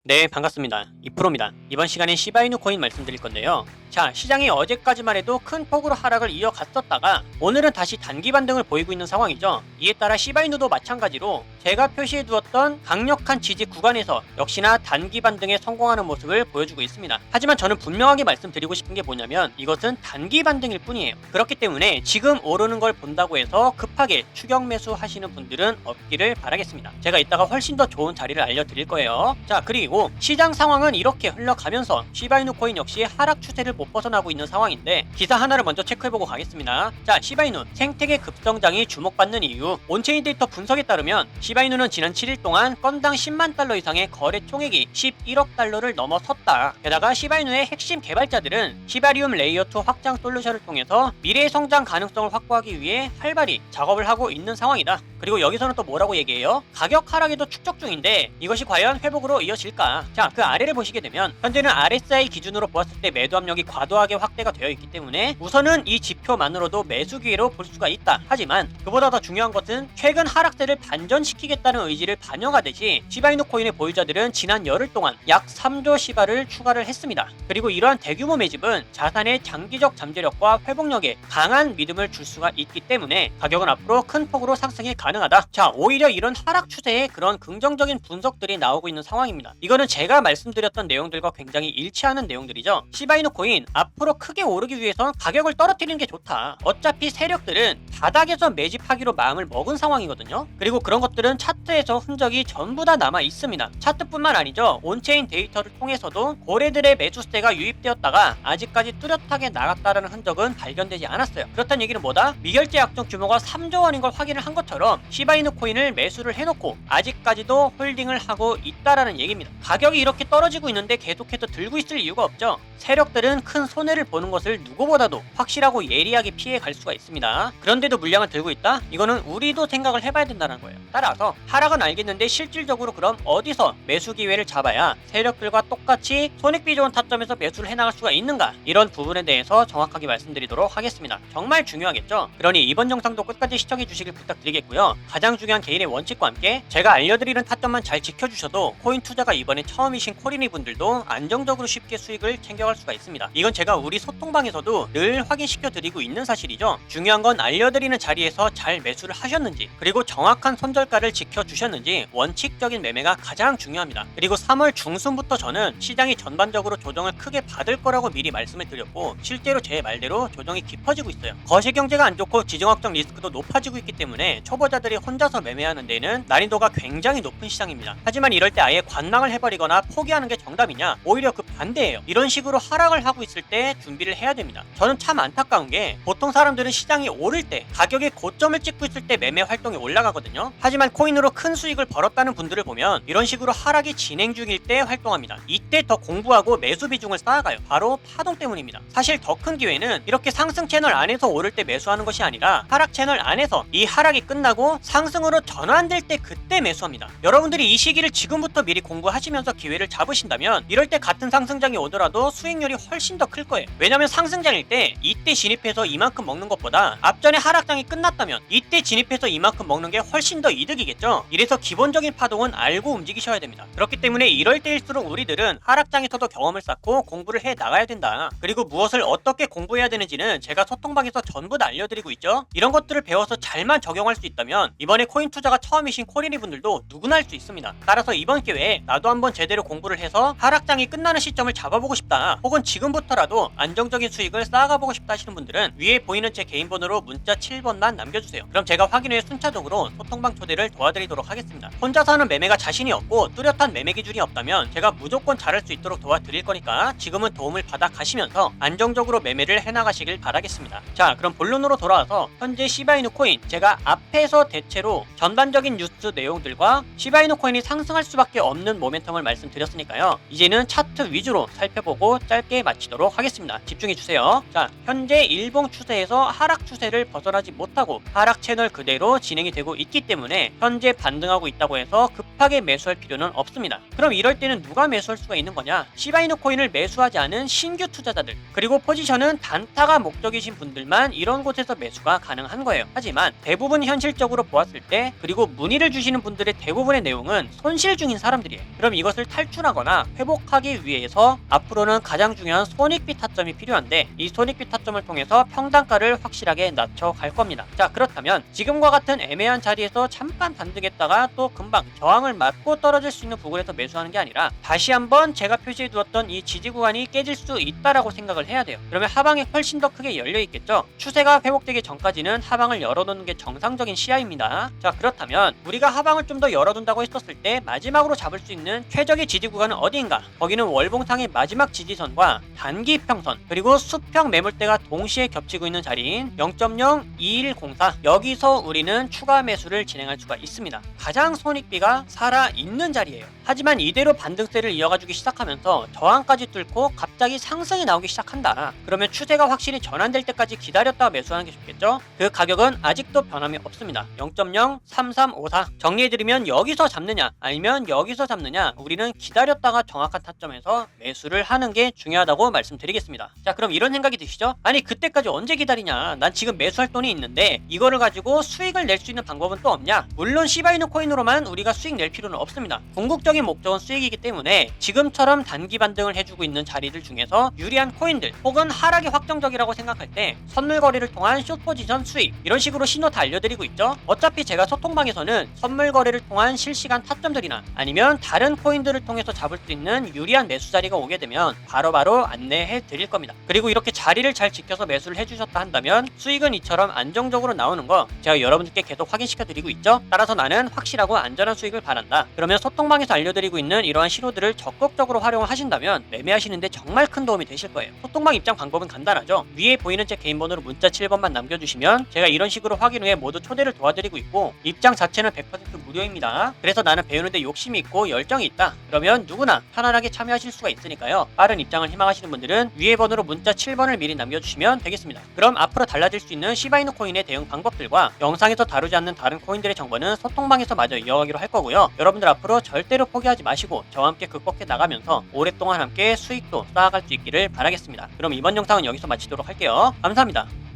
네, 반갑습니다. 이프로입니다. 이번 시간엔 시바이누 코인 말씀드릴 건데요. 자, 시장이 어제까지만 해도 큰 폭으로 하락을 이어갔었다가 오늘은 다시 단기 반등을 보이고 있는 상황이죠. 이에 따라 시바이누도 마찬가지로 제가 표시해두었던 강력한 지지 구간에서 역시나 단기 반등에 성공하는 모습을 보여주고 있습니다. 하지만 저는 분명하게 말씀드리고 싶은 게 뭐냐면 이것은 단기 반등일 뿐이에요. 그렇기 때문에 지금 오르는 걸 본다고 해서 급하게 추격 매수 하시는 분들은 없기를 바라겠습니다. 제가 이따가 훨씬 더 좋은 자리를 알려드릴 거예요. 자, 그리고 시장 상황은 이렇게 흘러가면서 시바이누 코인 역시 하락 추세를 못 벗어나고 있는 상황인데 기사 하나를 먼저 체크해보고 가겠습니다. 자, 시바이누 생태계 급성장이 주목받는 이유. 온체인 데이터 분석에 따르면 시바이누는 지난 7일 동안 건당 10만 달러 이상의 거래 총액이 11억 달러를 넘어섰다. 게다가 시바이누의 핵심 개발자들은 시바리움 레이어2 확장 솔루션을 통해서 미래의 성장 가능성을 확보하기 위해 활발히 작업을 하고 있는 상황이다. 그리고 여기서는 또 뭐라고 얘기해요? 가격 하락에도 축적 중인데 이것이 과연 회복으로 이어질까? 자, 그 아래를 보시게 되면 현재는 RSI 기준으로 보았을 때 매도 압력이 과도하게 확대가 되어 있기 때문에 우선은 이 지표만으로도 매수 기회로 볼 수가 있다. 하지만 그보다 더 중요한 것은 최근 하락세를 반전시키겠다는 의지를 반영하듯이 시바이누 코인의 보유자들은 지난 열흘 동안 약 3조 시바를 추가를 했습니다. 그리고 이러한 대규모 매집은 자산의 장기적 잠재력과 회복력에 강한 믿음을 줄 수가 있기 때문에 가격은 앞으로 큰 폭으로 상승이 가능하다. 자, 오히려 이런 하락 추세에 그런 긍정적인 분석들이 나오고 있는 상황입니다. 이거는 제가 말씀드렸던 내용들과 굉장히 일치하는 내용들이죠. 시바이누 코인 앞으로 크게 오르기 위해선 가격을 떨어뜨리는 게 좋다. 어차피 세력들은 바닥에서 매집하기로 마음을 먹은 상황이거든요. 그리고 그런 것들은 차트에서 흔적이 전부 다 남아 있습니다. 차트뿐만 아니죠. 온체인 데이터를 통해서도 고래들의 매수세가 유입되었다가 아직까지 뚜렷하게 나갔다라는 흔적은 발견되지 않았어요. 그렇다는 얘기는 뭐다? 미결제 약정 규모가 3조 원인 걸 확인을 한 것처럼 시바이누 코인을 매수를 해놓고 아직까지도 홀딩을 하고 있다라는 얘기입니다. 가격이 이렇게 떨어지고 있는데 계속해서 들고 있을 이유가 없죠. 세력들은 큰 손해를 보는 것을 누구보다도 확실하고 예리하게 피해 갈 수가 있습니다. 그런데도 물량을 들고 있다? 이거는 우리도 생각을 해봐야 된다는 거예요. 따라서 하락은 알겠는데 실질적으로 그럼 어디서 매수 기회를 잡아야 세력들과 똑같이 손익비 좋은 타점에서 매수를 해나갈 수가 있는가? 이런 부분에 대해서 정확하게 말씀드리도록 하겠습니다. 정말 중요하겠죠? 그러니 이번 영상도 끝까지 시청해 주시길 부탁드리겠고요. 가장 중요한 개인의 원칙과 함께 제가 알려드리는 타점만 잘 지켜주셔도 코인 투자가 이번에 처음이신 코리니 분들도 안정적으로 쉽게 수익을 챙겨갈 수가 있습니다. 이건 제가 우리 소통방에서도 늘 확인시켜 드리고 있는 사실이죠. 중요한 건 알려드리는 자리에서 잘 매수를 하셨는지 그리고 정확한 손절가를 지켜주셨는지 원칙적인 매매가 가장 중요합니다. 그리고 3월 중순부터 저는 시장이 전반적으로 조정을 크게 받을 거라고 미리 말씀을 드렸고 실제로 제 말대로 조정이 깊어지고 있어요. 거시경제가 안 좋고 지정학적 리스크도 높아지고 있기 때문에 초보자들이 혼자서 매매하는 데는 난이도가 굉장히 높은 시장입니다. 하지만 이럴 때 아예 관망을 해버리거나 포기하는 게 정답이냐? 오히려 그 반대예요. 이런 식으로 하락을 하고 있을 때 준비를 해야 됩니다. 저는 참 안타까운 게 보통 사람들은 시장이 오를 때 가격의 고점을 찍고 있을 때 매매 활동이 올라가거든요. 하지만 코인으로 큰 수익을 벌었다는 분들을 보면 이런 식으로 하락이 진행 중일 때 활동합니다. 이때 더 공부하고 매수 비중을 쌓아가요. 바로 파동 때문입니다. 사실 더 큰 기회는 이렇게 상승 채널 안에서 오를 때 매수하는 것이 아니라 하락 채널 안에서 이 하락이 끝나고 상승으로 전환될 때 그때 매수합니다. 여러분들이 이 시기를 지금부터 미리 공부하시면서 기회를 잡으신다면 이럴 때 같은 상승장이 오더라도 수익률이 훨씬 더 클 거예요. 왜냐면 상승장일 때 이때 진입해서 이만큼 먹는 것보다 앞전에 하락장이 끝났다면 이때 진입해서 이만큼 먹는 게 훨씬 더 이득이겠죠. 이래서 기본적인 파동은 알고 움직이셔야 됩니다. 그렇기 때문에 이럴 때일수록 우리들은 하락장에서도 경험을 쌓고 공부를 해 나가야 된다. 그리고 무엇을 어떻게 공부해야 되는지는 제가 소통방에서 전부 다 알려드리고 있죠. 이런 것들을 배워서 잘만 적용할 수 있다면 이번에 코인 투자가 처음이신 코리니 분들도 누구나 할 수 있습니다. 따라서 이번 기회에 나도 한번 제대로 공부를 해서 하락장이 끝나는 시점을 잡아보고 싶다. 혹은 지금부터라도 안정적인 수익을 쌓아가보고 싶다 하시는 분들은 위에 보이는 제 개인 번호로 문자 7번만 남겨주세요. 그럼 제가 확인 후에 순차적으로 소통방 초대를 도와드리도록 하겠습니다. 혼자서 하는 매매가 자신이 없고 뚜렷한 매매 기준이 없다면 제가 무조건 잘할 수 있도록 도와드릴 거니까 지금은 도움을 받아 가시면서 안정적으로 매매를 해나가시길 바라겠습니다. 자, 그럼 본론으로 돌아와서 현재 시바이누 코인 제가 앞에서 대체로 전반적인 뉴스 내용들과 시바이누 코인이 상승할 수밖에 없는 모멘텀을 말씀드렸으니까요. 이제는 차트 위주로 살펴보고 짧게 마치도록 하겠습니다. 집중해주세요. 자, 현재 일봉 추세에서 하락 추세를 벗어나지 못하고 하락 채널 그대로 진행이 되고 있기 때문에 현재 반등하고 있다고 해서 급하게 매수할 필요는 없습니다. 그럼 이럴 때는 누가 매수할 수가 있는 거냐? 시바이누 코인을 매수하지 않은 신규 투자자들 그리고 포지션은 단타가 목적이신 분들만 이런 곳에서 매수가 가능한 거예요. 하지만 대부분 현실적으로 객관적으로 보았을 때, 그리고 문의를 주시는 분들의 대부분의 내용은 손실 중인 사람들이에요. 그럼 이것을 탈출하거나 회복하기 위해서 앞으로는 가장 중요한 손익비 타점이 필요한데, 이 손익비 타점을 통해서 평단가를 확실하게 낮춰갈 겁니다. 자, 그렇다면 지금과 같은 애매한 자리에서 잠깐 반등했다가 또 금방 저항을 맞고 떨어질 수 있는 부분에서 매수하는 게 아니라 다시 한번 제가 표시해 두었던 이 지지 구간이 깨질 수 있다라고 생각을 해야 돼요. 그러면 하방이 훨씬 더 크게 열려 있겠죠. 추세가 회복되기 전까지는 하방을 열어놓는 게 정상적인 시야입니다. 자, 그렇다면 우리가 하방을 좀 더 열어둔다고 했었을 때 마지막으로 잡을 수 있는 최적의 지지 구간은 어디인가? 거기는 월봉상의 마지막 지지선과 단기 평선, 그리고 수평 매물대가 동시에 겹치고 있는 자리인 0.02104, 여기서 우리는 추가 매수를 진행할 수가 있습니다. 가장 손익비가 살아있는 자리예요. 하지만 이대로 반등세를 이어가주기 시작하면서 저항까지 뚫고 갑자기 상승이 나오기 시작한다. 그러면 추세가 확실히 전환될 때까지 기다렸다가 매수하는 게 좋겠죠? 그 가격은 아직도 변함이 없습니다. 0.03354. 정리해드리면 여기서 잡느냐 아니면 여기서 잡느냐, 우리는 기다렸다가 정확한 타점에서 매수를 하는 게 중요하다고 말씀드리겠습니다. 자, 그럼 이런 생각이 드시죠? 아니, 그때까지 언제 기다리냐, 난 지금 매수할 돈이 있는데 이거를 가지고 수익을 낼 수 있는 방법은 또 없냐? 물론 시바이누 코인으로만 우리가 수익 낼 필요는 없습니다. 궁극적인 목적은 수익이기 때문에 지금처럼 단기 반등을 해주고 있는 자리들 중에서 유리한 코인들, 혹은 하락이 확정적이라고 생각할 때 선물 거래를 통한 숏 포지션 수익, 이런 식으로 신호 다 알려드리고 있죠. 어차피 제가 소통방에서는 선물 거래를 통한 실시간 타점들이나 아니면 다른 코인들을 통해서 잡을 수 있는 유리한 매수 자리가 오게 되면 바로바로 안내해 드릴 겁니다. 그리고 이렇게 자리를 잘 지켜서 매수를 해주셨다 한다면 수익은 이처럼 안정적으로 나오는 거 제가 여러분들께 계속 확인시켜 드리고 있죠. 따라서 나는 확실하고 안전한 수익을 바란다. 그러면 소통방에서 알려드리고 있는 이러한 신호들을 적극적으로 활용을 하신다면 매매하시는데 정말 큰 도움이 되실 거예요. 소통방 입장 방법은 간단하죠. 위에 보이는 제 개인 번호로 문자 7번만 남겨주시면 제가 이런 식으로 확인 후에 모두 초대를 도와드리고 있고, 입장 자체는 100% 무료입니다. 그래서 나는 배우는데 욕심이 있고 열정이 있다, 그러면 누구나 편안하게 참여하실 수가 있으니까요. 빠른 입장을 희망하시는 분들은 위에 번호로 문자 7번을 미리 남겨주시면 되겠습니다. 그럼 앞으로 달라질 수 있는 시바이누 코인의 대응 방법들과 영상에서 다루지 않는 다른 코인들의 정보는 소통방에서 마저 이어가기로 할 거고요. 여러분들 앞으로 절대로 포기하지 마시고 저와 함께 극복해 나가면서 오랫동안 함께 수익도 쌓아갈 수 있기를 바라겠습니다. 그럼 이번 영상은 여기서 마치도록 할게요. 감사합니다.